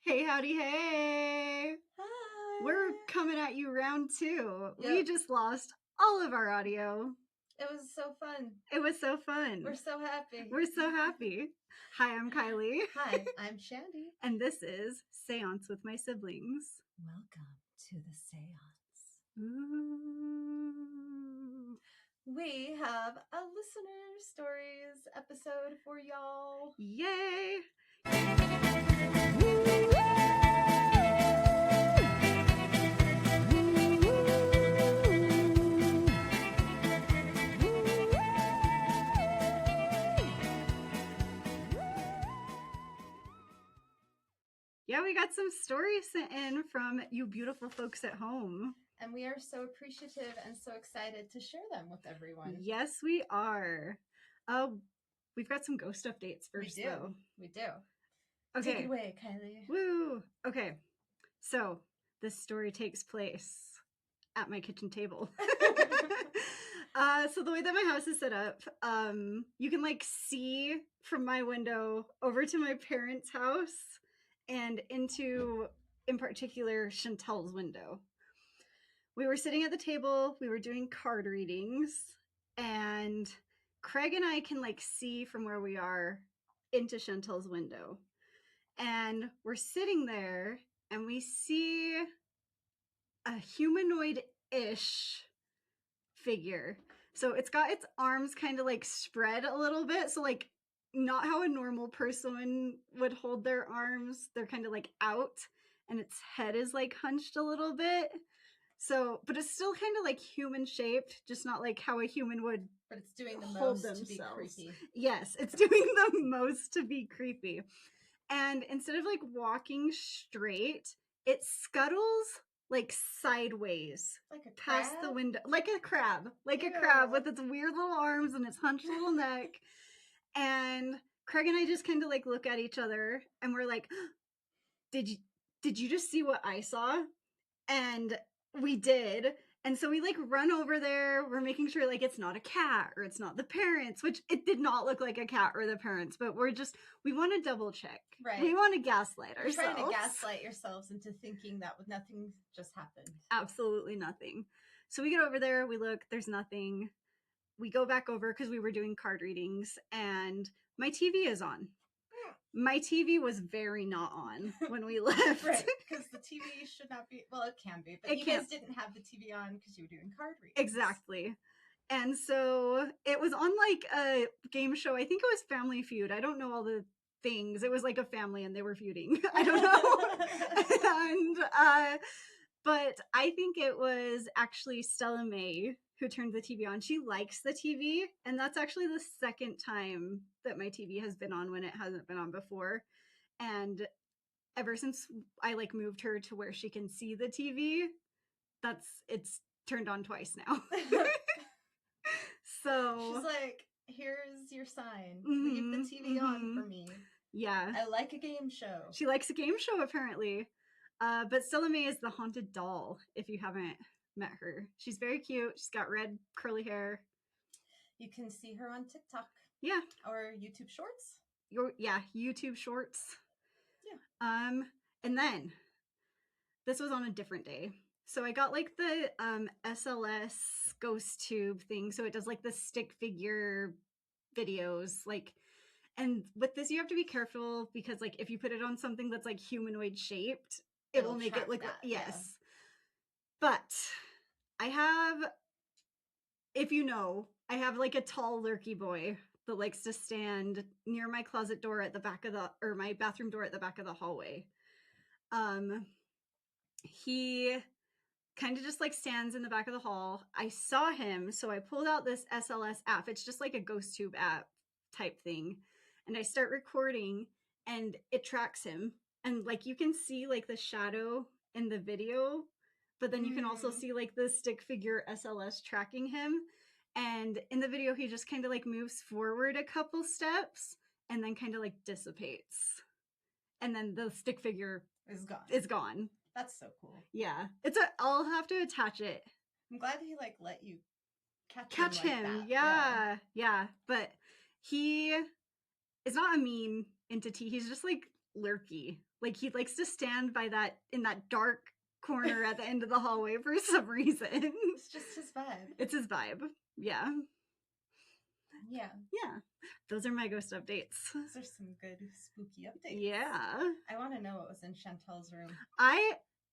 Hey, howdy, hey! Hi! We're coming at you round two. Yep. We just lost all of our audio. It was so fun. It was so fun. We're so happy. We're so happy. Hi, I'm Kylee. Hi, I'm Shandi. And this is Seance with My Siblings. Welcome to the Seance. Ooh. We have a listener stories episode for y'all. Yay! Yeah, we got some stories sent in from you beautiful folks at home. And we are so appreciative and so excited to share them with everyone. Yes, we are. We've got some ghost updates first, though. We do. Okay. Take it away, Kylee. Woo! Okay. So, this story takes place at my kitchen table. So the way that my house is set up, you can see from my window over to my parents' house and into, in particular, Chantel's window. We were sitting at the table, we were doing card readings, and Craig and I can see from where we are into Chantel's window. And we're sitting there and we see a humanoid-ish figure. So it's got its arms kind of spread a little bit. So not how a normal person would hold their arms. They're kind of out, and its head is hunched a little bit. So, but it's still kind of human shaped, just not how a human would. But it's doing the hold most themselves. To be creepy. Yes, it's doing the most to be creepy. And instead of walking straight, it scuttles sideways past the window, like a crab with its weird little arms and its hunched little neck. And Craig and I just kind of look at each other and we're like, did you just see what I saw? And we did. And so we run over there. We're making sure it's not a cat or it's not the parents, which it did not look like a cat or the parents, but we want to double check. Right. We want to gaslight ourselves. You're trying to gaslight yourselves into thinking that nothing just happened. Absolutely nothing. So we get over there, we look, there's nothing. We go back over because we were doing card readings and my TV is on. My TV was very not on when we left. Right, because the TV should not be, well, it can be, but you guys didn't have the TV on because you were doing card readings. Exactly. And so it was on a game show. I think it was Family Feud. I don't know all the things. It was a family and they were feuding. I don't know. And, but I think it was actually Stella May who turned the TV on. She likes the TV, and that's actually the second time that my TV has been on when it hasn't been on before. And ever since I moved her to where she can see the TV, it's turned on twice now. So she's like, here's your sign. Leave the TV on for me. Yeah. I like a game show. She likes a game show, apparently. But Stella May is the haunted doll, if you haven't met her. She's very cute. She's got red curly hair. You can see her on TikTok. Yeah. Or YouTube Shorts. YouTube Shorts. Yeah. And then this was on a different day. So I got the SLS ghost tube thing. So it does the stick figure videos. And with this you have to be careful because if you put it on something that's humanoid shaped, it will make it look yes. Yeah. But I have, if you know, I have a tall lurky boy that likes to stand near my closet door at the back of or my bathroom door at the back of the hallway. He kind of just stands in the back of the hall. I saw him, so I pulled out this SLS app. It's just a ghost tube app type thing. And I start recording and it tracks him. And you can see the shadow in the video, but then you can also see the stick figure SLS tracking him. And in the video, he just kind of moves forward a couple steps and then kind of dissipates. And then the stick figure is gone. That's so cool. Yeah. I'll have to attach it. I'm glad he let you catch him. Yeah. But he is not a mean entity. He's just lurky. Like he likes to stand by that in that dark corner at the end of the hallway for some reason. It's just his vibe. It's his vibe. Yeah. Yeah. Yeah. Those are my ghost updates. Those are some good spooky updates. Yeah. I want to know what was in Chantel's room.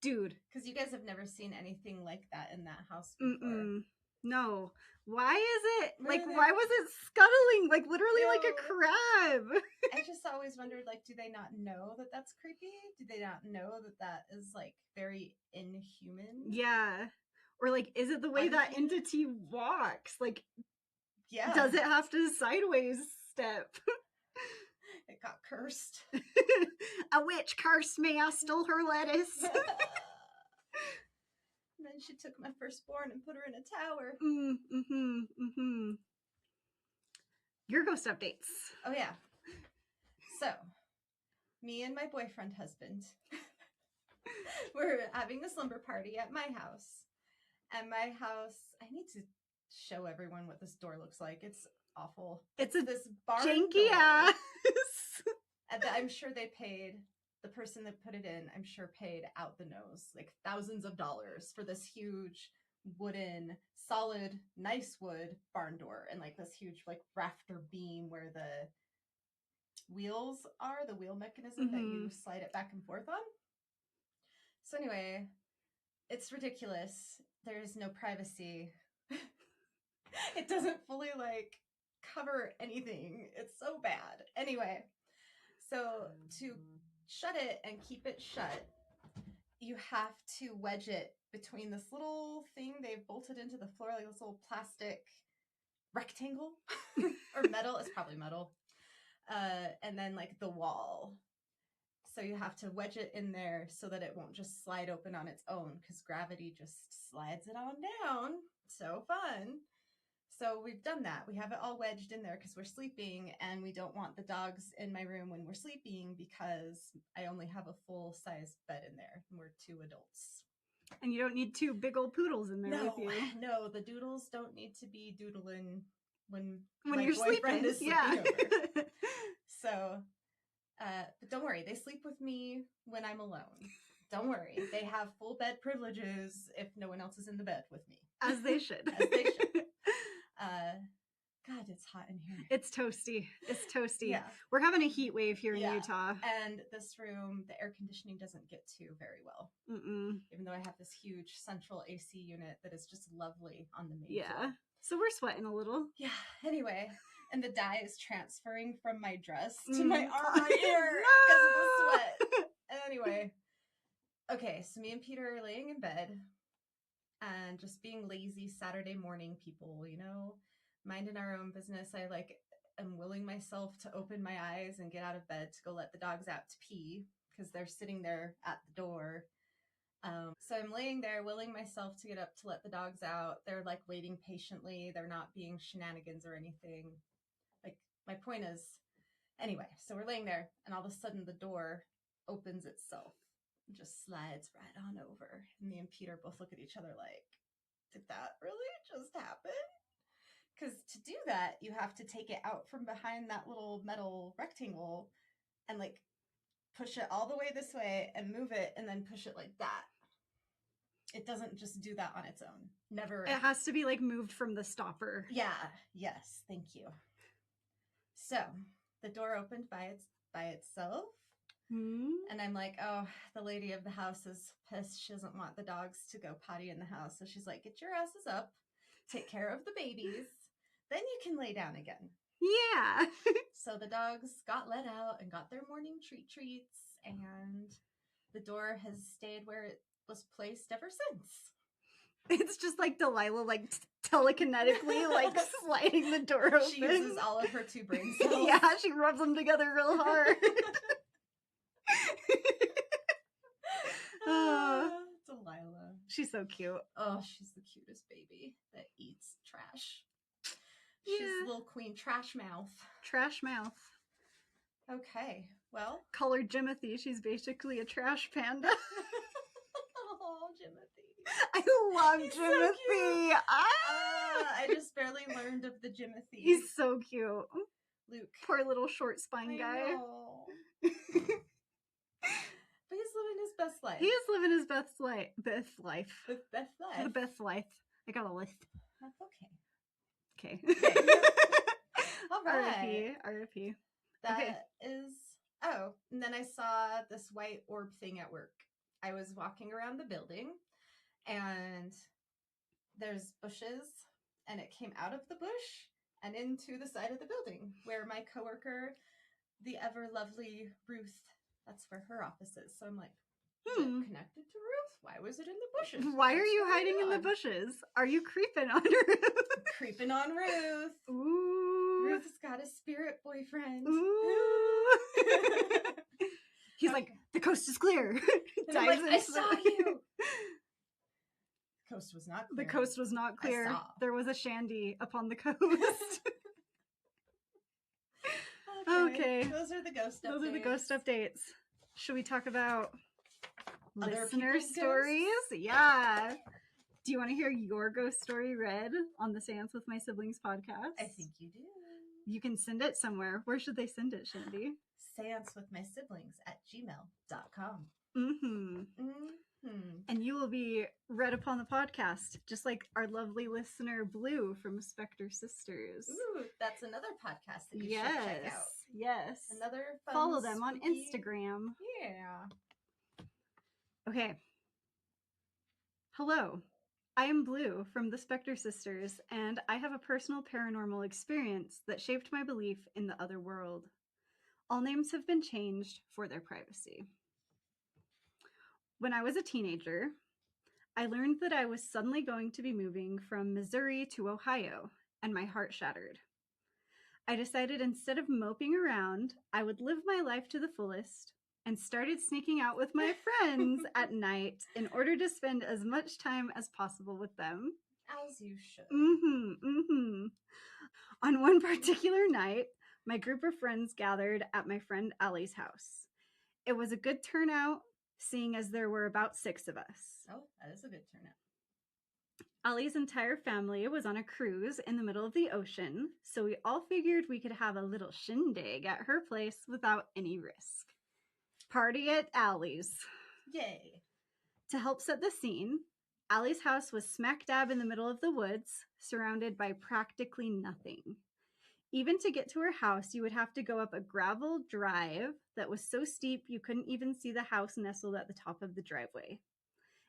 Dude. Because you guys have never seen anything like that in that house before. No. Why is it? Really? Like, why was it scuttling? Like, literally like a crab. I just always wondered, like, do they not know that that's creepy? Do they not know that that is, like, very inhuman? Yeah. Or, like, is it the way that entity walks? Like, yeah. Does it have to sideways step? It got cursed. A witch cursed me. I stole her lettuce. And then she took my firstborn and put her in a tower. Your ghost updates. Oh, yeah. So, me and my boyfriend husband were having a slumber party at my house. And my house, I need to show everyone what this door looks like. It's awful. It's this barn janky door. ass. And I'm sure they paid, the person that put it in, I'm sure paid out the nose, like thousands of dollars for this huge wooden, solid, nice wood barn door. And like this huge like rafter beam where the wheels are, the wheel mechanism that you slide it back and forth on. So anyway, it's ridiculous. There is no privacy. It doesn't fully like cover anything. It's so bad. Anyway, so to shut it and keep it shut, you have to wedge it between this little thing they've bolted into the floor, like this little plastic rectangle or metal. It's probably metal. And then like the wall. So you have to wedge it in there so that it won't just slide open on its own because gravity just slides it on down. So fun. So we've done that. We have it all wedged in there because we're sleeping and we don't want the dogs in my room when we're sleeping because I only have a full-size bed in there. And we're 2 adults. And you don't need 2 big old poodles in there with you. No, the doodles don't need to be doodling when my you're boyfriend is sleeping over. So, but don't worry. They sleep with me when I'm alone. Don't worry. They have full bed privileges if no one else is in the bed with me. As they should. As they should. God, it's hot in here. It's toasty. It's toasty. Yeah. We're having a heat wave here in Utah. And this room, the air conditioning doesn't get to very well. Even though I have this huge central AC unit that is just lovely on the main floor. So we're sweating a little. Yeah. Anyway, and the dye is transferring from my dress to my arm right here because of the sweat. Anyway. Okay, so me and Peter are laying in bed and just being lazy Saturday morning people, you know, minding our own business. I like am willing myself to open my eyes and get out of bed to go let the dogs out to pee because they're sitting there at the door. So I'm laying there willing myself to get up to let the dogs out. They're like waiting patiently. They're not being shenanigans or anything. Like my point is, anyway, so we're laying there and all of a sudden the door opens itself. Just slides right on over. And me and Peter both look at each other like, did that really just happen? Because to do that, you have to take it out from behind that little metal rectangle and like push it all the way this way and move it and then push it like that. It doesn't just do that on its own. Never. It has to be like moved from the stopper. Yeah. Yes. Thank you. So the door opened by itself. And I'm like, oh, the lady of the house is pissed. She doesn't want the dogs to go potty in the house. So she's like, get your asses up, take care of the babies, then you can lay down again. Yeah. So the dogs got let out and got their morning treats, and the door has stayed where it was placed ever since. It's just like Delilah, like telekinetically, like sliding the door open. She uses all of her 2 brain cells. Yeah, she rubs them together real hard. Delilah. She's so cute. Oh, she's the cutest baby that eats trash. She's little queen trash mouth. Trash mouth. Okay, well. Colored Jimothy. She's basically a trash panda. Oh, Jimothy. I love He's Jimothy. So I just barely learned of the Jimothy. He's so cute. Luke. Poor little short spine guy. best life. He is living his best life. Best life. The best life. The best life. I got a list. That's okay. Okay. All right. RIP. That is. Oh, and then I saw this white orb thing at work. I was walking around the building, and there's bushes, and it came out of the bush and into the side of the building where my coworker, the ever lovely Ruth, that's where her office is. So I'm like, is it connected to Ruth? Why was it in the bushes? Why are you hiding in the bushes? Are you creeping on Ruth? Creeping on Ruth. Ooh. Ruth's got a spirit boyfriend. Ooh. He's like, the coast is clear. And I'm like, I saw you. The coast was not clear. The coast was not clear. I saw. There was a Shandi upon the coast. Okay. Those are the ghost updates. Those are the ghost updates. Should we talk about Other listener people's stories? ghosts? Yeah. Do you want to hear your ghost story read on the Seance with My Siblings podcast? I think you do. You can send it somewhere. Where should they send it, Shandi? Seancewithmysiblings@gmail.com. Mm-hmm. And you will be read upon the podcast, just like our lovely listener Blue from Spectre Sisters. Ooh, that's another podcast that you should check out. Yes. Another fun, Follow them on spooky... Instagram. Yeah. Okay. Hello. I am Blue from the Spectre Sisters, and I have a personal paranormal experience that shaped my belief in the other world. All names have been changed for their privacy. When I was a teenager, I learned that I was suddenly going to be moving from Missouri to Ohio, and my heart shattered. I decided instead of moping around, I would live my life to the fullest and started sneaking out with my friends at night in order to spend as much time as possible with them. As you should. On one particular night, my group of friends gathered at my friend Allie's house. It was a good turnout, seeing as there were about 6 of us. Oh, that is a good turnout. Allie's entire family was on a cruise in the middle of the ocean, so we all figured we could have a little shindig at her place without any risk. Party at Allie's. Yay. To help set the scene, Allie's house was smack dab in the middle of the woods, surrounded by practically nothing. Even to get to her house, you would have to go up a gravel drive that was so steep you couldn't even see the house nestled at the top of the driveway.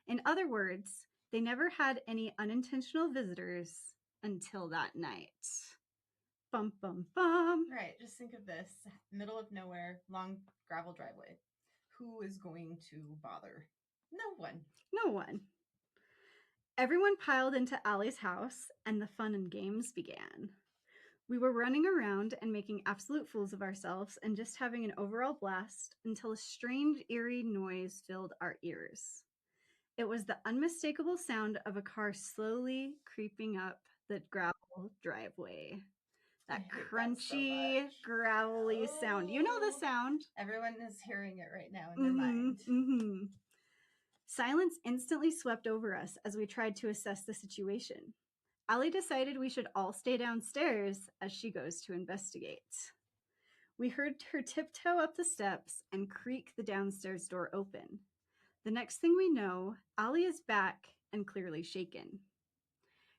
In other words, they never had any unintentional visitors until that night. Bum, bum, bum. Right, just think of this. Middle of nowhere, long gravel driveway. Who is going to bother? No one. No one. Everyone piled into Allie's house, and the fun and games began. We were running around and making absolute fools of ourselves and just having an overall blast until a strange, eerie noise filled our ears. It was the unmistakable sound of a car slowly creeping up the gravel driveway. That crunchy, gravelly sound. You know the sound. Everyone is hearing it right now in their mind. Mm-hmm. Silence instantly swept over us as we tried to assess the situation. Allie decided we should all stay downstairs as she goes to investigate. We heard her tiptoe up the steps and creak the downstairs door open. The next thing we know, Allie is back and clearly shaken.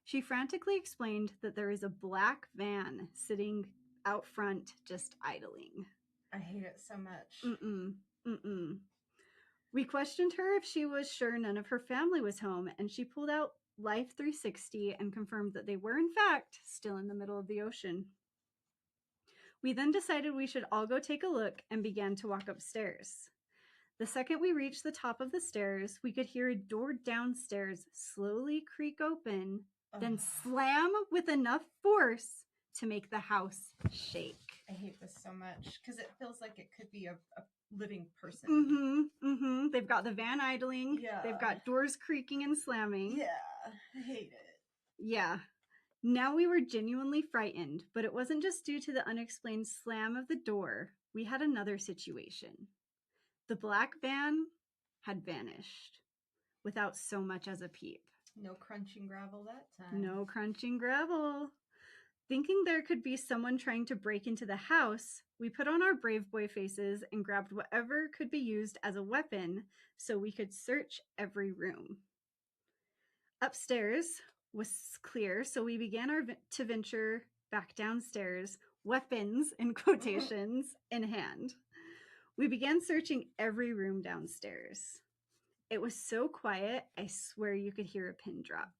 She frantically explained that there is a black van sitting out front just idling. I hate it so much. We questioned her if she was sure none of her family was home, and she pulled out Life 360 and confirmed that they were, in fact, still in the middle of the ocean. We then decided we should all go take a look and began to walk upstairs. The second we reached the top of the stairs, we could hear a door downstairs slowly creak open, then slam with enough force to make the house shake. I hate this so much because it feels like it could be a living person. They've got the van idling. Yeah. They've got doors creaking and slamming. Yeah, I hate it. Yeah. Now we were genuinely frightened, but it wasn't just due to the unexplained slam of the door. We had another situation. The black van had vanished without so much as a peep. No crunching gravel that time. No crunching gravel. Thinking there could be someone trying to break into the house, we put on our brave boy faces and grabbed whatever could be used as a weapon so we could search every room. Upstairs was clear, so we began to venture back downstairs, weapons in quotations in hand. We began searching every room downstairs. It was so quiet, I swear you could hear a pin drop.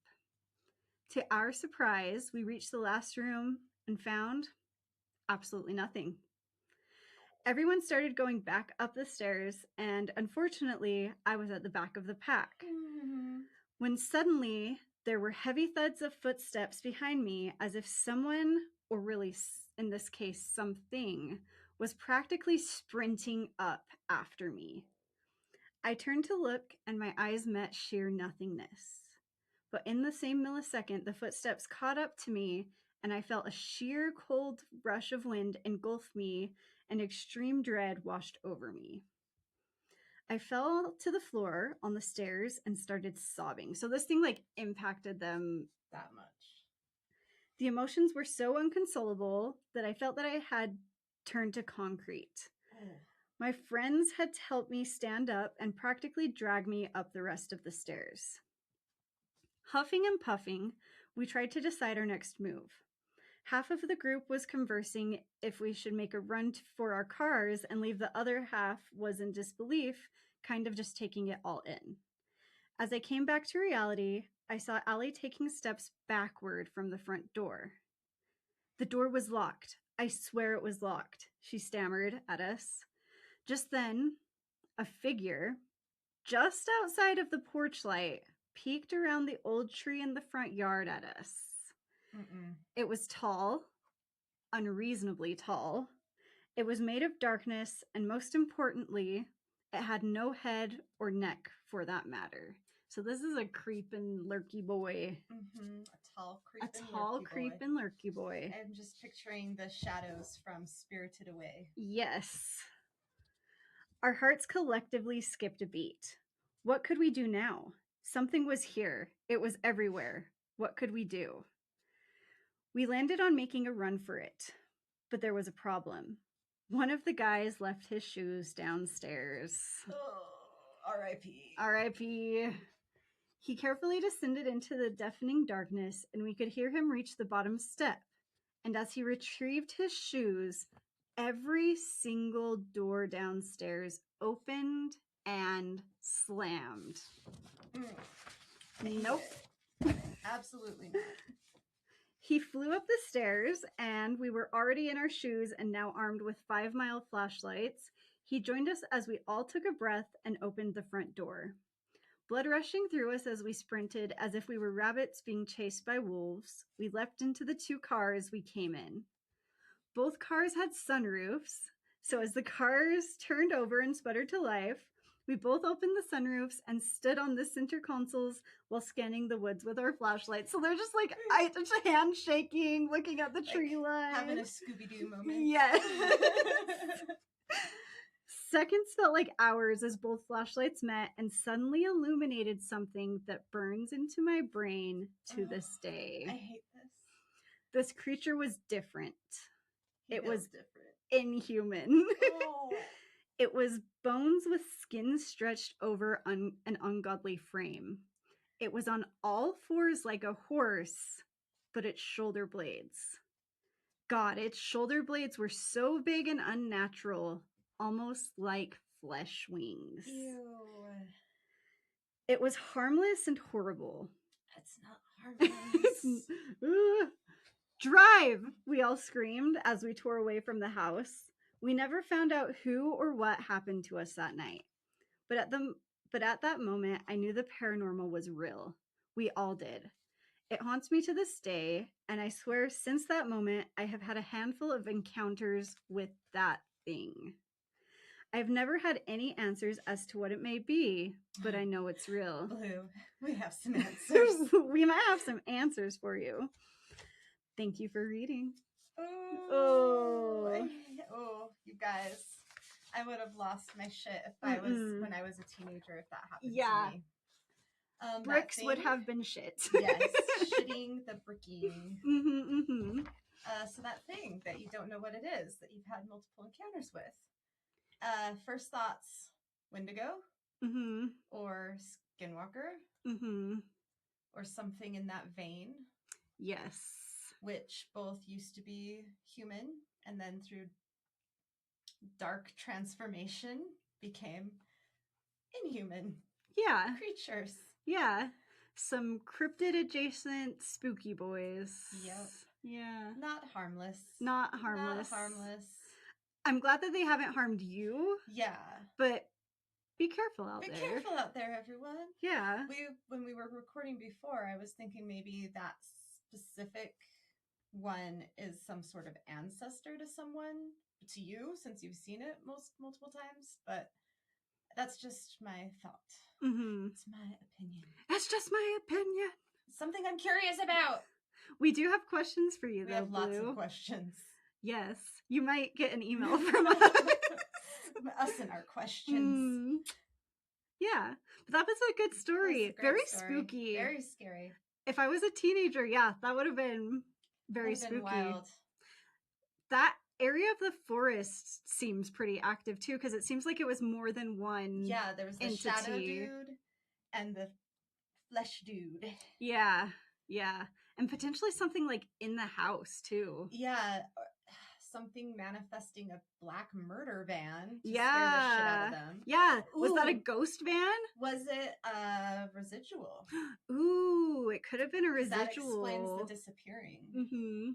To our surprise, we reached the last room and found absolutely nothing. Everyone started going back up the stairs, and unfortunately, I was at the back of the pack. When suddenly, there were heavy thuds of footsteps behind me, as if someone, or really in this case, something, was practically sprinting up after me. I turned to look, and my eyes met sheer nothingness. But in the same millisecond, the footsteps caught up to me, and I felt a sheer cold rush of wind engulf me, and extreme dread washed over me. I fell to the floor on the stairs and started sobbing. So this thing like impacted them that much. The emotions were so inconsolable that I felt that I had turned to concrete. Oh. My friends had helped me stand up and practically drag me up the rest of the stairs. Huffing and puffing, we tried to decide our next move. Half of the group was conversing if we should make a run for our cars, and leave the other half was in disbelief, kind of just taking it all in. As I came back to reality, I saw Allie taking steps backward from the front door. The door was locked. I swear it was locked, she stammered at us. Just then, a figure, just outside of the porch light, peeked around the old tree in the front yard at us. It was tall, unreasonably tall. It was made of darkness, and most importantly, it had no head or neck for that matter. So this is a creepin' lurky boy. A tall creepin' lurky boy. I'm just picturing the shadows from Spirited Away. Yes. Our hearts collectively skipped a beat. What could we do now? Something was here. It was everywhere. What could we do? We landed on making a run for it, but there was a problem. One of the guys left his shoes downstairs. Oh, R.I.P. R.I.P. He carefully descended into the deafening darkness, and we could hear him reach the bottom step. And as he retrieved his shoes, every single door downstairs opened and slammed. Nope. Absolutely not. He flew up the stairs, and we were already in our shoes and now armed with 5-mile flashlights. He joined us as we all took a breath and opened the front door. Blood rushing through us as we sprinted, as if we were rabbits being chased by wolves, we leapt into the 2 cars we came in. Both cars had sunroofs, so as the cars turned over and sputtered to life, we both opened the sunroofs and stood on the center consoles while scanning the woods with our flashlights. So they're just like, hand shaking, looking at the tree line. Having a Scooby-Doo moment. Yes. Seconds felt like hours as both flashlights met and suddenly illuminated something that burns into my brain to this day. I hate this. This creature was different. It was different. Inhuman. Oh. It was bones with skin stretched over an ungodly frame. It was on all 4s like a horse, but its shoulder blades. God, its shoulder blades were so big and unnatural, almost like flesh wings. Ew. It was harmless and horrible. That's not harmless. Drive! We all screamed as we tore away from the house. We never found out who or what happened to us that night. But at that moment, I knew the paranormal was real. We all did. It haunts me to this day, and I swear since that moment, I have had a handful of encounters with that thing. I've never had any answers as to what it may be, but I know it's real. Blue, we have some answers. We might have some answers for you. Thank you for reading. Oh, you guys. I would have lost my shit if when I was a teenager, if that happened to me. Bricks would have been shit. Yes, shitting the bricking. So that thing that you don't know what it is, that you've had multiple encounters with. First thoughts, Wendigo Mm-hmm. or Skinwalker Mm-hmm. or something in that vein, Yes. which both used to be human and then through dark transformation became inhuman Yeah. creatures. Yeah. Some cryptid adjacent spooky boys. Yep. Yeah. Not harmless. Not harmless. Not harmless. I'm glad that they haven't harmed you, Yeah. but be careful out Be there. careful out there, everyone. Yeah. When we were recording before, I was thinking maybe that specific one is some sort of ancestor to someone, to you, since you've seen it multiple times, but that's just my thought. Mm-hmm. It's my opinion. That's just my opinion. Something I'm curious about. We do have questions for you, We though, have lots Blue. of questions. Yes. You might get an email from us. Us and our questions. Yeah. But that was a good story. Very spooky. Very scary. If I was a teenager, yeah, that would have been very spooky. Wild. That area of the forest seems pretty active too, because it seems like it was more than one. Yeah, there was the entity. shadow dude and the flesh dude. Yeah, yeah. And potentially something like in the house too. Yeah, something manifesting a black murder van to yeah. scare the shit out of them. Yeah. Ooh. Was that a ghost van? Was it a residual? Ooh, it could have been a residual. That explains the disappearing. Mm-hmm.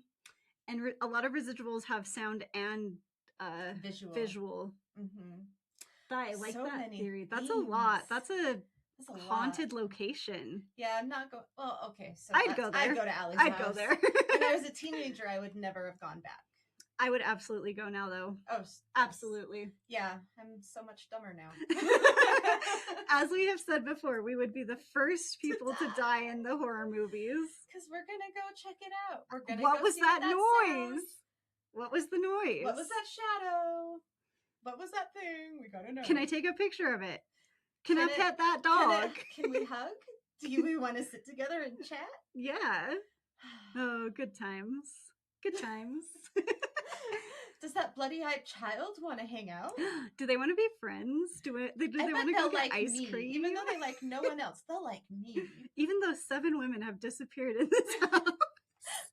And a lot of residuals have sound and visual. Mm-hmm. I like so that theory. That's things. a lot. That's a haunted lot. location. Yeah, I'm not going. Well, okay. So I'd go there. I'd go to Allie's I'd house. go there. When I was a teenager, I would never have gone back. I would absolutely go now, though. Oh, yes. Absolutely. Yeah, I'm so much dumber now. As we have said before, we would be the first people to die in the horror movies. Because we're gonna go check it out. We're gonna. What go was see that what noise? sounds. What was the noise? What was that shadow? What was that thing? We gotta know. Can I take a picture of it? Can I pet that dog? Can we hug? Do we want to sit together and chat? Yeah. Oh, good times. Good times. Does that bloody-eyed child want to hang out? Do they want to be friends? Do they want to go get ice cream? Even though they like no one else, they'll like me. Even though 7 women have disappeared in this house.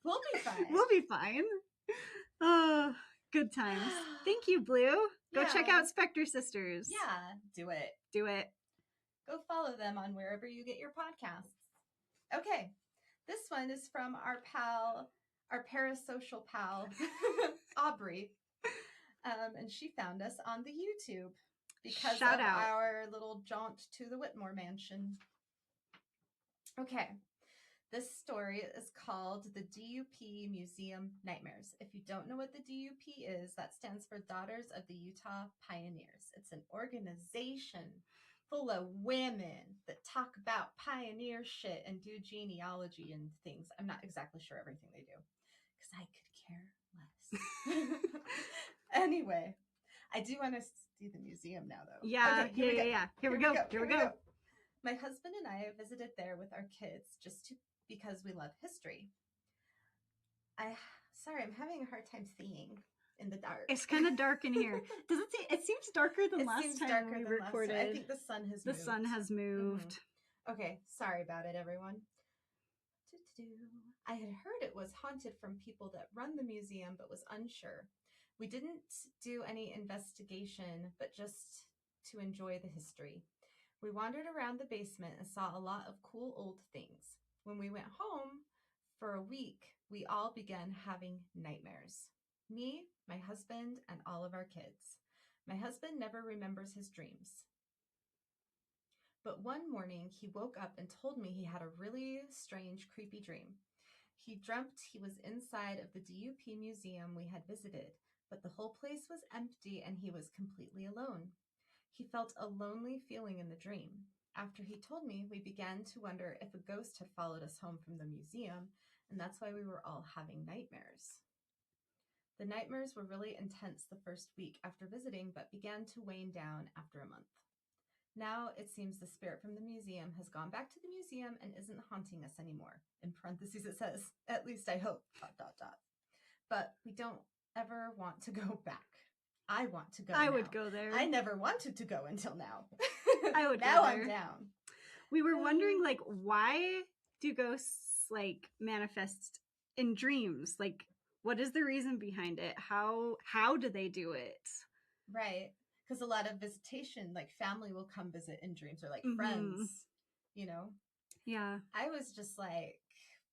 We'll be fine. We'll be fine. Oh, good times. Thank you, Blue. Go check out Spectre Sisters. Yeah, do it. Do it. Go follow them on wherever you get your podcasts. Okay, this one is from our pal, our parasocial pal, Aubrey. And she found us on the YouTube because of our little jaunt to the Whitmore mansion. Okay. This story is called the DUP Museum Nightmares. If you don't know what the DUP is, that stands for Daughters of the Utah Pioneers. It's an organization full of women that talk about pioneer shit and do genealogy and things. I'm not exactly sure everything they do because I could care less. Anyway, I do want to see the museum now, though. Yeah, okay, yeah. Here we go. My husband and I visited there with our kids because we love history. Sorry, I'm having a hard time seeing in the dark. It's kind of dark in here. Does it seem? It seems darker than last time we recorded. I think the sun has moved. The sun has moved. Mm-hmm. Okay, sorry about it, everyone. I had heard it was haunted from people that run the museum, but was unsure. We didn't do any investigation, but just to enjoy the history. We wandered around the basement and saw a lot of cool old things. When we went home for a week, we all began having nightmares. Me, my husband, and all of our kids. My husband never remembers his dreams. But one morning, he woke up and told me he had a really strange, creepy dream. He dreamt he was inside of the DUP museum we had visited, but the whole place was empty and he was completely alone. He felt a lonely feeling in the dream. After he told me, we began to wonder if a ghost had followed us home from the museum, and that's why we were all having nightmares. The nightmares were really intense the first week after visiting, but began to wane down after a month. Now it seems the spirit from the museum has gone back to the museum and isn't haunting us anymore. In parentheses it says, at least I hope, ... but we don't ever want to go back. I want to go I now. would go there. I never wanted to go until now. I would now go I'm there. down. We were wondering, like, why do ghosts, like, manifest in dreams? Like, what is the reason behind it? How do they do it? Right. Because a lot of visitation, like family will come visit in dreams, or like Mhm. friends, you know? Yeah. I was just like,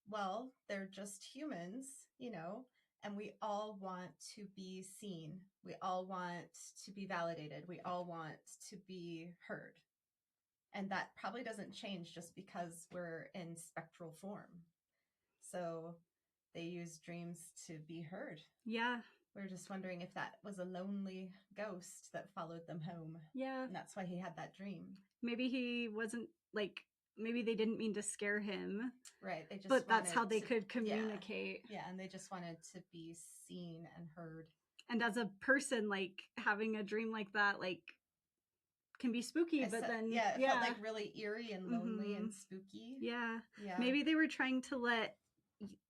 well, they're just humans, you know, and we all want to be seen. We all want to be validated. We all want to be heard. And that probably doesn't change just because we're in spectral form. So they use dreams to be heard. Yeah. We're just wondering if that was a lonely ghost that followed them home. Yeah. And that's why he had that dream. Maybe he wasn't, like, maybe they didn't mean to scare him. Right. They just but that's how they to, could communicate. Yeah, and they just wanted to be seen and heard. And as a person, like, having a dream like that, like, can be spooky, it felt like really eerie and lonely and spooky. Yeah. Yeah. Maybe they were trying to let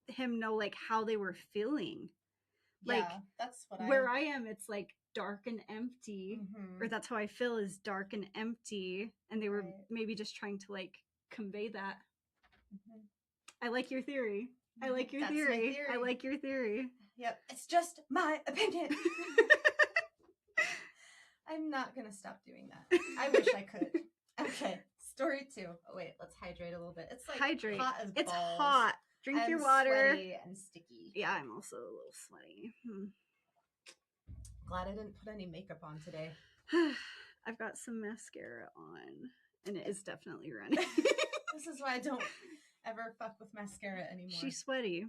him know, like, how they were feeling. Like, that's what where I am, it's like dark and empty, or that's how I feel, is dark and empty, and they were maybe just trying to, like, convey that. I like your theory. I like your theory. I like your theory. Yep, it's just my opinion. I'm not gonna stop doing that. I wish I could. Okay, story 2. Oh wait, let's hydrate a little bit. It's like hydrate. Hot as balls. It's hot. Drink I'm your water. Sweaty and sticky. Yeah, I'm also a little sweaty. Glad I didn't put any makeup on today. I've got some mascara on, and it is definitely running. This is why I don't ever fuck with mascara anymore. She's sweaty.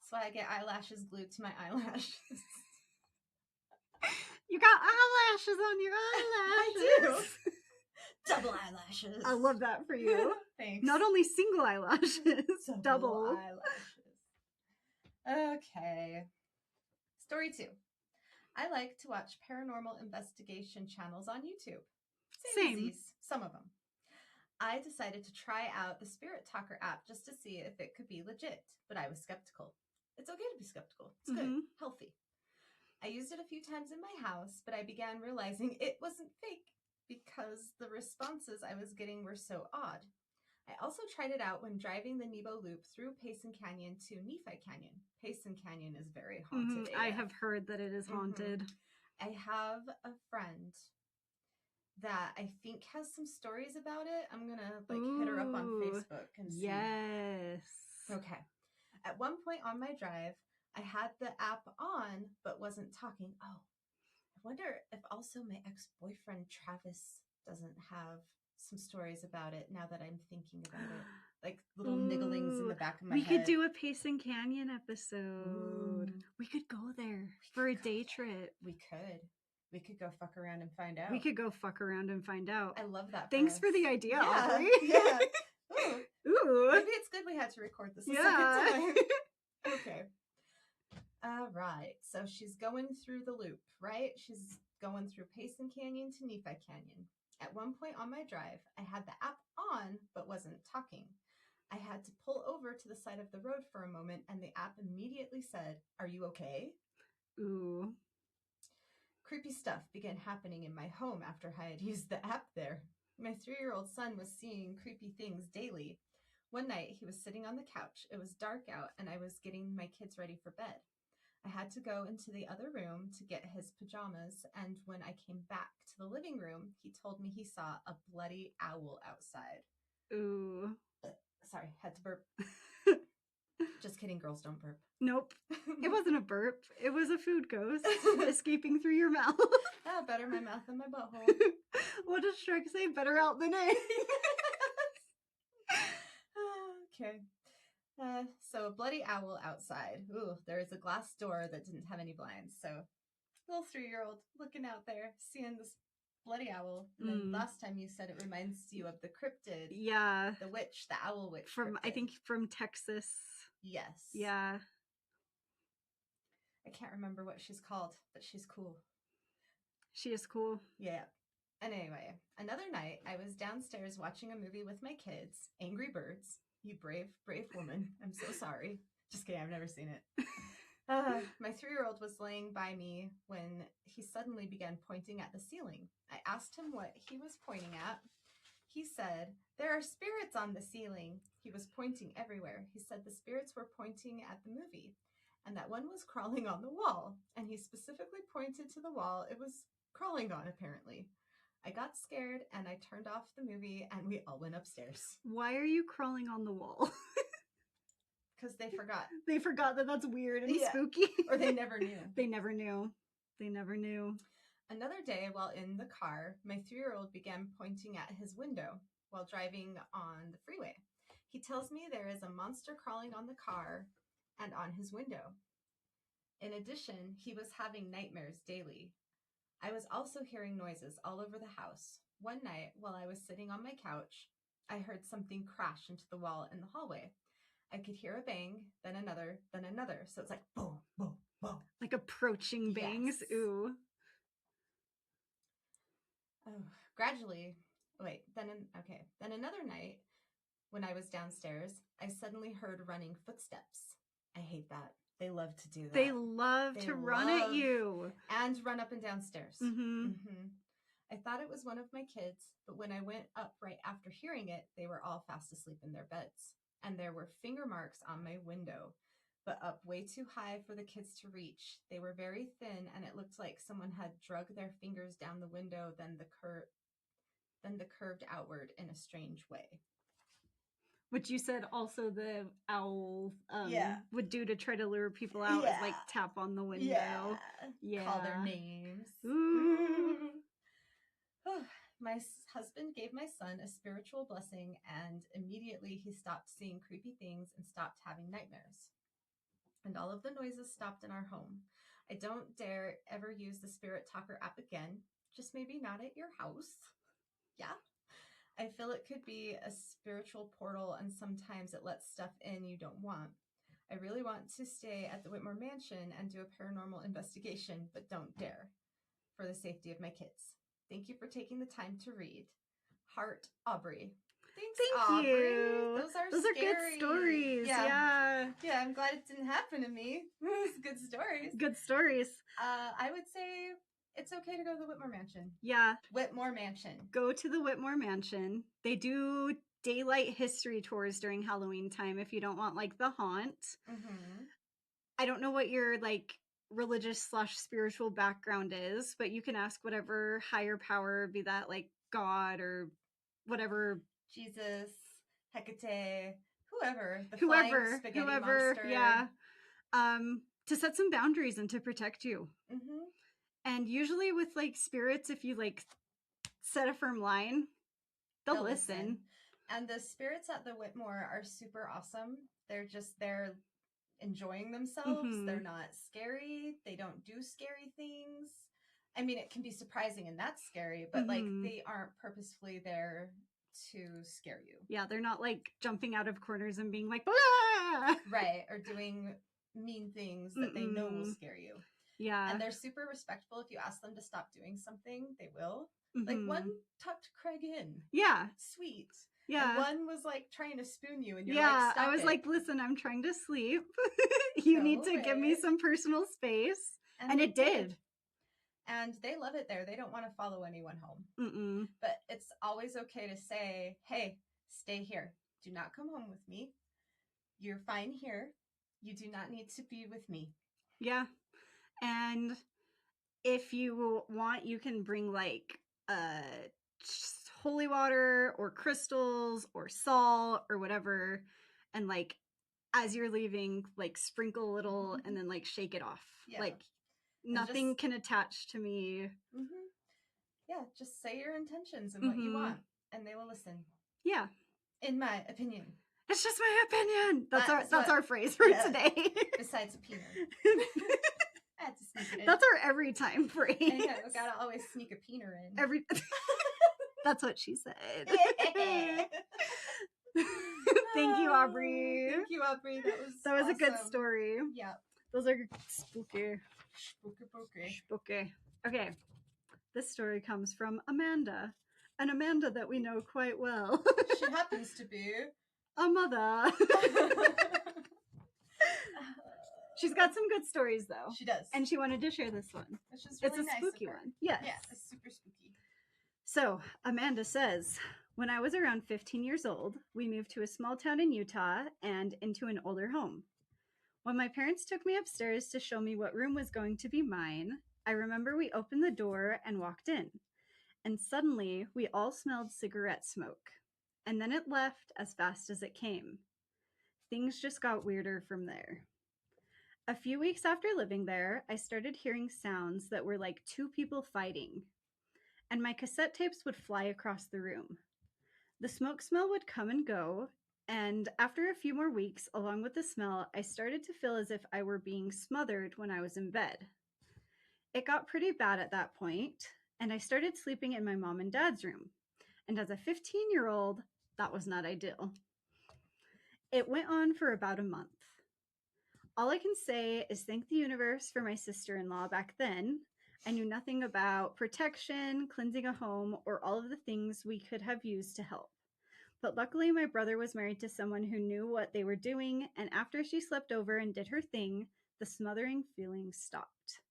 That's why I get eyelashes glued to my eyelashes. You got eyelashes on your eyelashes. I do. Double eyelashes. I love that for you. Thanks. Not only single eyelashes, double eyelashes. Okay. Story 2. I like to watch paranormal investigation channels on YouTube. Same. Some of them. I decided to try out the Spirit Talker app just to see if it could be legit, but I was skeptical. It's okay to be skeptical. It's good. Healthy. I used it a few times in my house, but I began realizing it wasn't fake because the responses I was getting were so odd. I also tried it out when driving the Nebo Loop through Payson Canyon to Nephi Canyon. Payson Canyon is very haunted. I have heard that it is haunted. I have a friend that I think has some stories about it. I'm gonna hit her up on Facebook and see. Yes. Okay. At one point on my drive, I had the app on but wasn't talking. Oh, I wonder if also my ex-boyfriend Travis doesn't have some stories about it now that I'm thinking about it. Like little nigglings in the back of my head. We could do a Payson Canyon episode. Ooh. We could go there for a day trip. We could. We could go fuck around and find out. We could go fuck around and find out. I love that. Thanks for the idea, Aubrey. Yeah. Ooh. Maybe it's good we had to record this a second time. Okay. All right. So she's going through the loop, right? She's going through Payson Canyon to Nephi Canyon. At one point on my drive, I had the app on but wasn't talking. I had to pull over to the side of the road for a moment, and the app immediately said, "Are you okay?" Ooh. Creepy stuff began happening in my home after I had used the app there. My 3-year-old son was seeing creepy things daily. One night, he was sitting on the couch. It was dark out, and I was getting my kids ready for bed. I had to go into the other room to get his pajamas, and when I came back to the living room, he told me he saw a bloody owl outside. Ooh. Sorry, had to burp. Just kidding, girls don't burp. Nope. It wasn't a burp. It was a food ghost escaping through your mouth. Better my mouth than my butthole. What does Shrek say? Better out than in. Okay. So a bloody owl outside. Ooh, there is a glass door that didn't have any blinds. So little 3-year-old looking out there, seeing this bloody owl. And then last time you said it reminds you of the cryptid. Yeah. The witch, the owl witch. From, cryptid. I think from Texas. Yes. Yeah. I can't remember what she's called, but she's cool. She is cool. Yeah. And anyway, another night I was downstairs watching a movie with my kids, Angry Birds. You brave, brave woman. I'm so sorry. Just kidding, I've never seen it. My 3-year-old was laying by me when he suddenly began pointing at the ceiling. I asked him what he was pointing at. He said, "There are spirits on the ceiling." He was pointing everywhere. He said the spirits were pointing at the movie and that one was crawling on the wall. And he specifically pointed to the wall it was crawling on, apparently. I got scared and I turned off the movie and we all went upstairs. Why are you crawling on the wall? Because they forgot. They forgot that that's weird and Yeah. spooky. Or they never knew. They never knew. They never knew. Another day, while in the car, my 3-year-old began pointing at his window while driving on the freeway. He tells me there is a monster crawling on the car and on his window. In addition, he was having nightmares daily. I was also hearing noises all over the house. One night, while I was sitting on my couch, I heard something crash into the wall in the hallway. I could hear a bang, then another, then another. So it's like boom, boom, boom. Like approaching bangs. Yes. Ooh. Oh, gradually, then another night, when I was downstairs, I suddenly heard running footsteps. I hate that. They love to do that. They love to run at you. And run up and downstairs. Mm-hmm. Mm-hmm. I thought it was one of my kids, but when I went up right after hearing it, they were all fast asleep in their beds. And there were finger marks on my window, but up way too high for the kids to reach. They were very thin, and it looked like someone had drug their fingers down the window, then the curved outward in a strange way. Which you said also the owl Yeah. would do to try to lure people out is like tap on the window. Yeah. Call their names. Ooh. My husband gave my son a spiritual blessing, and immediately he stopped seeing creepy things and stopped having nightmares. And all of the noises stopped in our home. I don't dare ever use the Spirit Talker app again, just maybe not at your house. Yeah. I feel it could be a spiritual portal, and sometimes it lets stuff in you don't want. I really want to stay at the Whitmore Mansion and do a paranormal investigation, but don't dare, for the safety of my kids. Thank you for taking the time to read. Heart, Aubrey. Thanks, Thank Aubrey. you. Those are good stories. Yeah. Yeah, I'm glad it didn't happen to me. It's good stories. Good stories. I would say it's okay to go to the Whitmore Mansion. Yeah. Whitmore Mansion. Go to the Whitmore Mansion. They do daylight history tours during Halloween time if you don't want like the haunt. Mm-hmm. I don't know what your like religious/spiritual background is, but you can ask whatever higher power, be that like God or whatever, Jesus, Hecate, whoever, the flying spaghetti monster. yeah, to set some boundaries and to protect you. Mm-hmm. And usually with like spirits, if you like set a firm line, they'll listen. And the spirits at the Whitmore are super awesome. They're enjoying themselves. Mm-hmm. They're not scary. They don't do scary things. I mean, it can be surprising and that's scary, but like they aren't purposefully there to scare you. Yeah, they're not like jumping out of corners and being like, blah! Right, or doing mean things that they know will scare you. Yeah. And they're super respectful. If you ask them to stop doing something, they will. Like one tucked Craig in. Yeah. Sweet. Yeah. And one was like trying to spoon you and you're like, stop I was it. like, listen, I'm trying to sleep. You need to give me some personal space. And it did. And they love it there. They don't want to follow anyone home. Mm-mm. But it's always okay to say, hey, stay here. Do not come home with me. You're fine here. You do not need to be with me. Yeah. And if you want, you can bring like holy water or crystals or salt or whatever. And like, as you're leaving, like sprinkle a little and then like shake it off. Yeah. Like nothing can attach to me. Mm-hmm. Yeah. Just say your intentions and what you want and they will listen. Yeah. In my opinion. It's just my opinion. That's our phrase for today. Besides opinion. I had to sneak it in. That's our every time phrase. I know, gotta always sneak a peener in. That's what she said. Thank you, Aubrey. Thank you, Aubrey. That was awesome. A good story. Yeah. Those are spooky. Spooky. Okay. This story comes from Amanda. An Amanda that we know quite well. She happens to be a mother. She's got some good stories, though. She does. And she wanted to share this one. Which is really it's a nice spooky of her. one. Yes. Yeah, it's super spooky. So, Amanda says, when I was around 15 years old, we moved to a small town in Utah and into an older home. When my parents took me upstairs to show me what room was going to be mine, I remember we opened the door and walked in. And suddenly, we all smelled cigarette smoke. And then it left as fast as it came. Things just got weirder from there. A few weeks after living there, I started hearing sounds that were like two people fighting. And my cassette tapes would fly across the room. The smoke smell would come and go, and after a few more weeks, along with the smell, I started to feel as if I were being smothered when I was in bed. It got pretty bad at that point, and I started sleeping in my mom and dad's room. And as a 15-year-old, that was not ideal. It went on for about a month. All I can say is thank the universe for my sister-in-law back then. I knew nothing about protection, cleansing a home, or all of the things we could have used to help. But luckily, my brother was married to someone who knew what they were doing, and after she slept over and did her thing, the smothering feeling stopped.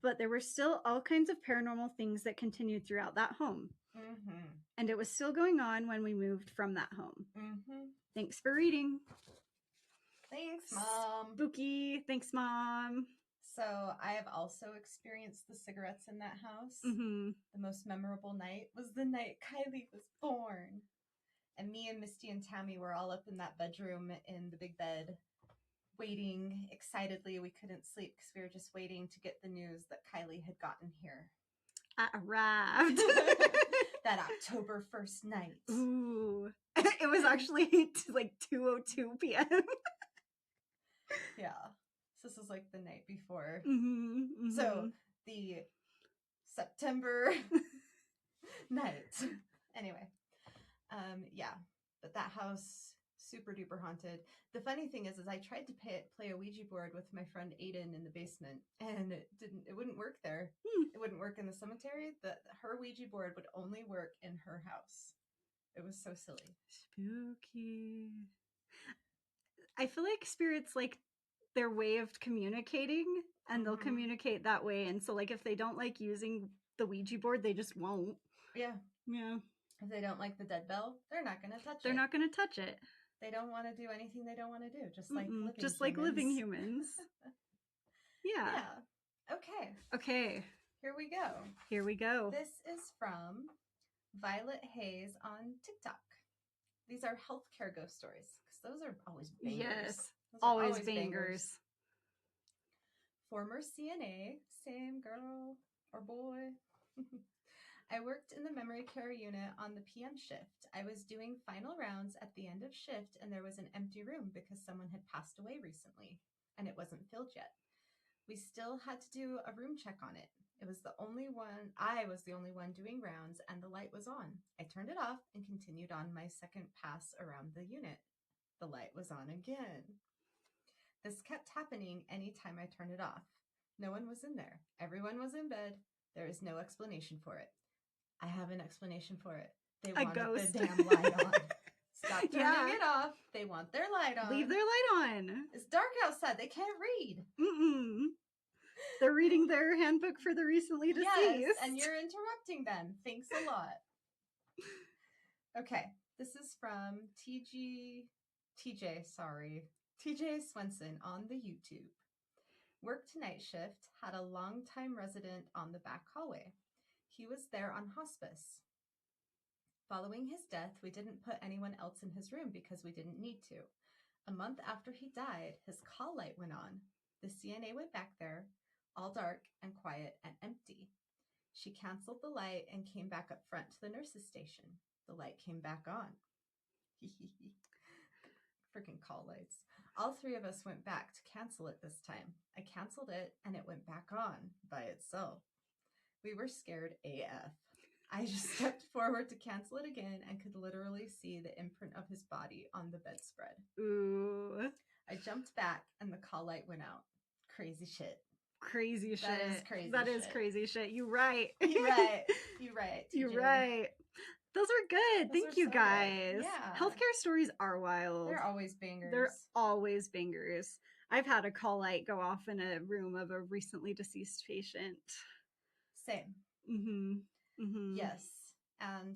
But there were still all kinds of paranormal things that continued throughout that home. Mm-hmm. And it was still going on when we moved from that home. Mm-hmm. Thanks for reading. Thanks, Mom. Spooky. Thanks, Mom. So I have also experienced the cigarettes in that house. Mm-hmm. The most memorable night was the night Kylee was born. And me and Misty and Tammy were all up in that bedroom in the big bed, waiting excitedly. We couldn't sleep because we were just waiting to get the news that Kylee had gotten here. I arrived. That October 1st night. Ooh. It was actually like 2:02 p.m. Yeah. So this was like the night before. Mm-hmm, mm-hmm. So the September night. Anyway. Yeah. But that house, super duper haunted. The funny thing is I tried to play a Ouija board with my friend Aiden in the basement, and it wouldn't work there. It wouldn't work in the cemetery. Her Ouija board would only work in her house. It was so silly. Spooky. I feel like spirits like their way of communicating, and they'll communicate that way. And so like if they don't like using the Ouija board, they just won't. Yeah. Yeah. If they don't like the dead bell, they're not going to touch it. They're not going to touch it. They don't want to do anything they don't want to do, just like living humans. Just like living humans. Yeah. Yeah. Okay. Okay. Here we go. Here we go. This is from Violet Hayes on TikTok. These are healthcare ghost stories, because those are always bangers. Yes. Those always bangers. Former CNA, same girl or boy. I worked in the memory care unit on the PM shift. I was doing final rounds at the end of shift, and there was an empty room because someone had passed away recently, and it wasn't filled yet. We still had to do a room check on it. I was the only one doing rounds, and the light was on. I turned it off and continued on my second pass around the unit. The light was on again. This kept happening anytime I turned it off. No one was in there. Everyone was in bed. There is no explanation for it. I have an explanation for it. They wanted the damn light on. Stop turning it off. They want their light on. Leave their light on. It's dark outside. They can't read. Mm-mm. They're reading their handbook for the recently deceased. Yes, and you're interrupting them. Thanks a lot. Okay, this is from TJ Swenson on the YouTube. Worked night shift, had a long-time resident on the back hallway. He was there on hospice. Following his death, we didn't put anyone else in his room because we didn't need to. A month after he died, his call light went on. The CNA went back there, all dark and quiet and empty. She canceled the light and came back up front to the nurse's station. The light came back on. Freaking call lights. All three of us went back to cancel it this time. I canceled it and it went back on by itself. We were scared AF. I just stepped forward to cancel it again and could literally see the imprint of his body on the bedspread. Ooh. I jumped back and the call light went out. Crazy shit. Crazy shit. That is crazy That shit. is crazy shit. You're right. You're right. You're right. TJ. You're right. Those are good. Those Thank are you so guys. good. Yeah. Healthcare stories are wild. They're always bangers. They're always bangers. I've had a call light go off in a room of a recently deceased patient. Same. Mm-hmm. Mm-hmm. Yes. And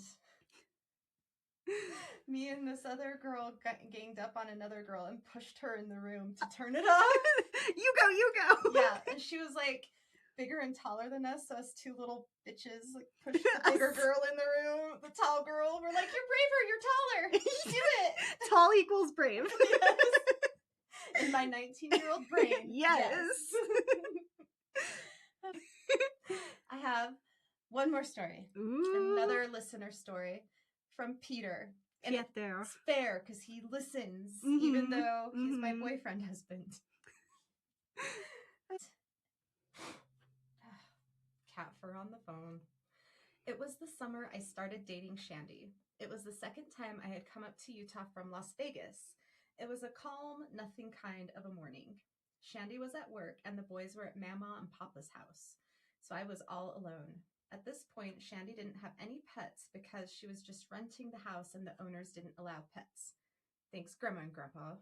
me and this other girl ganged up on another girl and pushed her in the room to turn it off. You go. Yeah, and she was like bigger and taller than us, so us two little bitches like pushed the bigger girl in the room. The tall girl, we're like, "You're braver, you're taller. Do it." Tall equals brave. Yes. In my 19-year-old brain. Yes. I have one more story. Ooh. Another listener story from Peter. And it's fair because he listens, even though he's my boyfriend husband. Cat fur on the phone. It was the summer I started dating Shandi. It was the second time I had come up to Utah from Las Vegas. It was a calm, nothing kind of a morning. Shandi was at work and the boys were at Mama and Papa's house. So I was all alone. At this point, Shandi didn't have any pets because she was just renting the house and the owners didn't allow pets. Thanks, Grandma and Grandpa.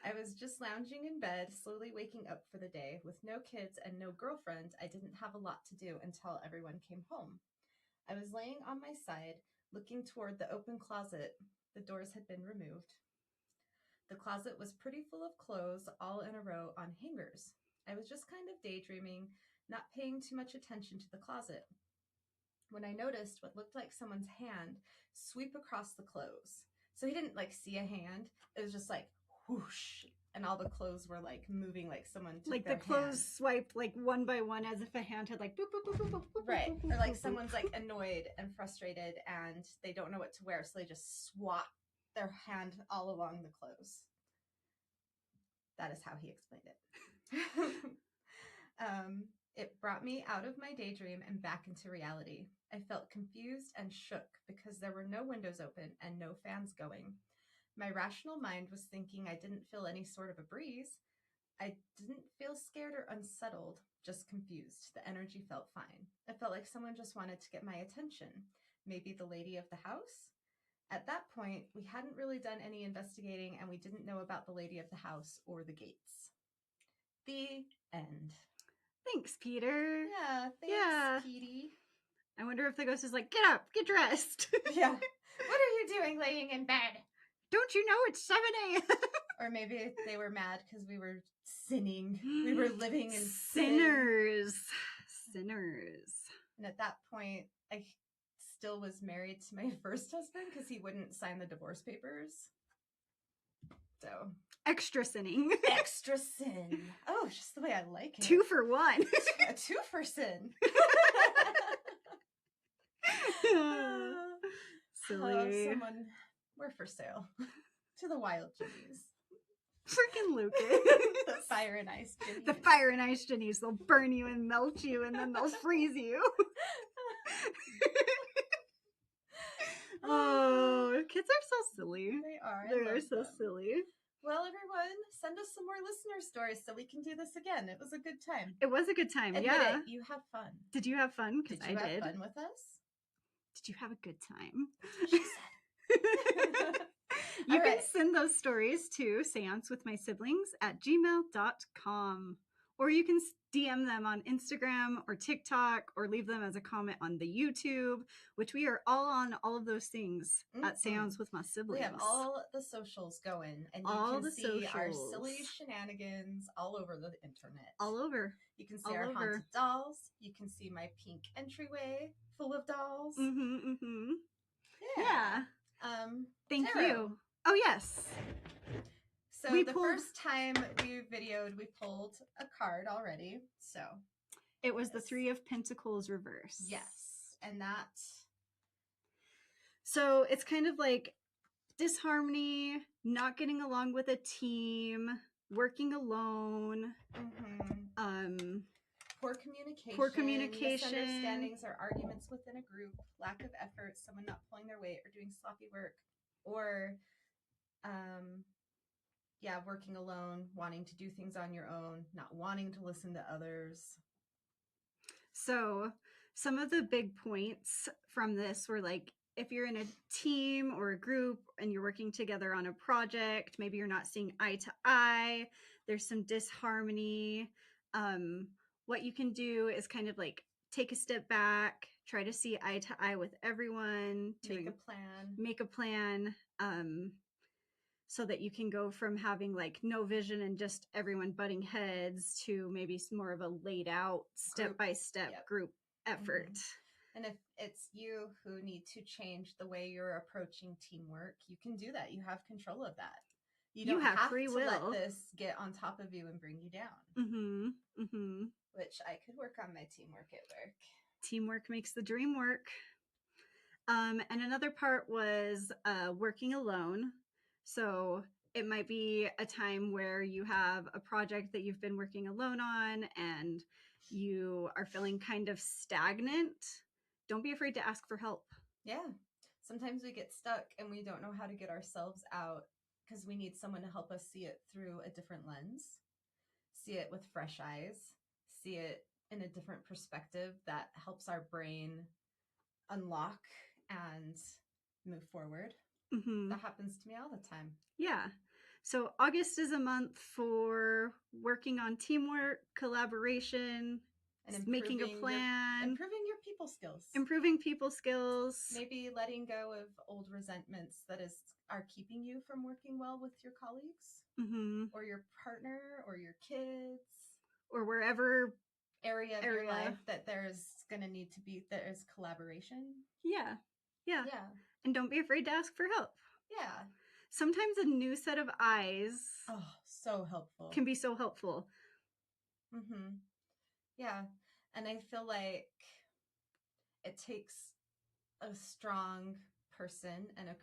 I was just lounging in bed, slowly waking up for the day. With no kids and no girlfriend, I didn't have a lot to do until everyone came home. I was laying on my side, looking toward the open closet. The doors had been removed. The closet was pretty full of clothes, all in a row on hangers. I was just kind of daydreaming, not paying too much attention to the closet, when I noticed what looked like someone's hand sweep across the clothes. So he didn't like see a hand. It was just like whoosh, and all the clothes were like moving, like someone took like their the clothes hand. swiped like one by one as if a hand had like boop, boop, boop, boop, boop, boop, right, boop, boop, or like boop, someone's boop. like annoyed and frustrated and they don't know what to wear, so they just swap their hand all along the clothes. That is how he explained it. It brought me out of my daydream and back into reality. I felt confused and shook because there were no windows open and no fans going. My rational mind was thinking I didn't feel any sort of a breeze. I didn't feel scared or unsettled, just confused. The energy felt fine. It felt like someone just wanted to get my attention. Maybe the lady of the house? At that point, we hadn't really done any investigating and we didn't know about the lady of the house or the gates. The end. Thanks, Peter. Yeah, thanks, Petey. I wonder if the ghost is like, get up, get dressed. Yeah. What are you doing laying in bed? Don't you know it's 7 a.m.? Or maybe they were mad because we were sinning. We were living in Sinners. Sinners. And at that point, I still was married to my first husband because he wouldn't sign the divorce papers. So extra sinning. Extra sin. Oh, just the way I like it. 2 for 1. A 2 for sin. Silly. Someone, we're for sale. To the wild Jennies. Freaking Lucas. The fire and ice Jennies. The fire and ice Jennies. They'll burn you and melt you and then they'll freeze you. Oh, kids are so silly. They are. They're so silly. Well, everyone, send us some more listener stories so we can do this again. It was a good time. It was a good time, Admit yeah. it, you have fun. Did you have fun? Did you have fun with us? Did you have a good time? That's what she said. You can send those stories to seancewithmysiblings@gmail.com. Or you can DM them on Instagram or TikTok or leave them as a comment on the YouTube, which we are all on all of those things at Seance with My Siblings. We have all the socials going, and you can see our silly shenanigans all over the internet. All over. You can see our haunted dolls. You can see my pink entryway full of dolls. Yeah. Thank you. Oh, yes. So first time we videoed, we pulled a card already. So it was the 3 of Pentacles reverse. Yes. And that. So it's kind of like disharmony, not getting along with a team, working alone. Poor communication. Poor communication. Misunderstandings or arguments within a group. Lack of effort. Someone not pulling their weight or doing sloppy work. Or working alone, wanting to do things on your own, not wanting to listen to others. So some of the big points from this were like, if you're in a team or a group and you're working together on a project, maybe you're not seeing eye to eye, There's some disharmony. What you can do is kind of like take a step back, try to see eye to eye with everyone, Make a plan. Make a plan. So that you can go from having like no vision and just everyone butting heads to maybe more of a laid out step-by-step group effort. And if it's you who need to change the way you're approaching teamwork, you can do that. You have control of that. You don't have free will. Let this get on top of you and bring you down. Which I could work on my teamwork at work. Teamwork makes the dream work. And another part was working alone. So it might be a time where you have a project that you've been working alone on and you are feeling kind of stagnant. Don't be afraid to ask for help. Yeah. Sometimes we get stuck and we don't know how to get ourselves out because we need someone to help us see it through a different lens, see it with fresh eyes, see it in a different perspective that helps our brain unlock and move forward. That happens to me all the time. Yeah. So August is a month for working on teamwork, collaboration, and making a plan. Improving your people skills. Maybe letting go of old resentments that are keeping you from working well with your colleagues or your partner or your kids. Or wherever area of your life that there's going to need to be, there is collaboration. Yeah. And don't be afraid to ask for help. Yeah. Sometimes a new set of eyes so helpful. Can be so helpful. Yeah. And I feel like it takes a strong person and a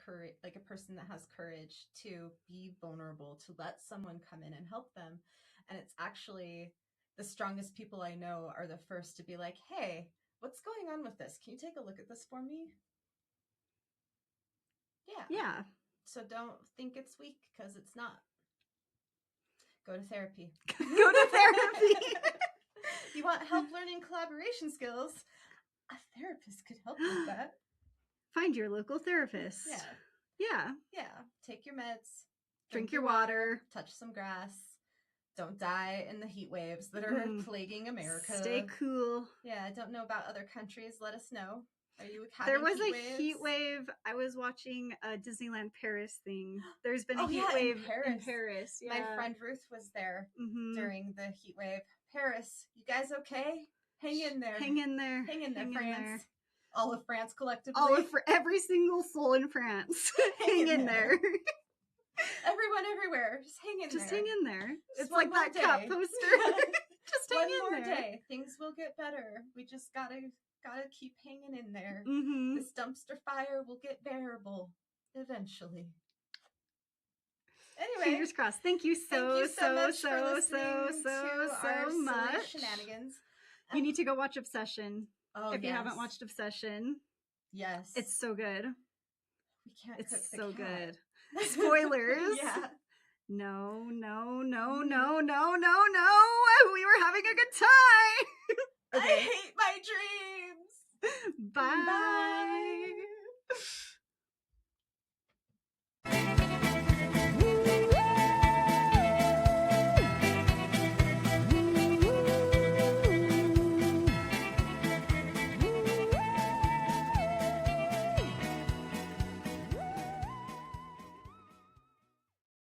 person that has courage to be vulnerable, to let someone come in and help them. And it's actually the strongest people I know are the first to be like, hey, what's going on with this? Can you take a look at this for me? Yeah. So don't think it's weak because it's not. Go to therapy. You want help learning collaboration skills? A therapist could help with that. Find your local therapist. Yeah. Take your meds. Drink your water. Touch some grass. Don't die in the heat waves that are plaguing America. Stay cool. Yeah, I don't know about other countries. Let us know. Are you having There was heat a waves? heat wave. I was watching a Disneyland Paris thing. There's been a heat wave in Paris. Yeah. My friend Ruth was there during the heat wave. Paris, you guys okay? Hang in there. Hang in there, France. All of France collectively. Every single soul in France. Hang in there. Everyone everywhere. Just hang in there. It's like that cat poster. Just hang in there. One more day. Things will get better. We just gotta keep hanging in there. This dumpster fire will get bearable eventually. Anyway, fingers crossed. Thank you so much. Shenanigans. You need to go watch Obsession. If you haven't watched Obsession. Yes. It's so good. We can't It's cook the so cat. good. Spoilers. Yeah. No. We were having a good time. Okay. I hate my dreams. Bye.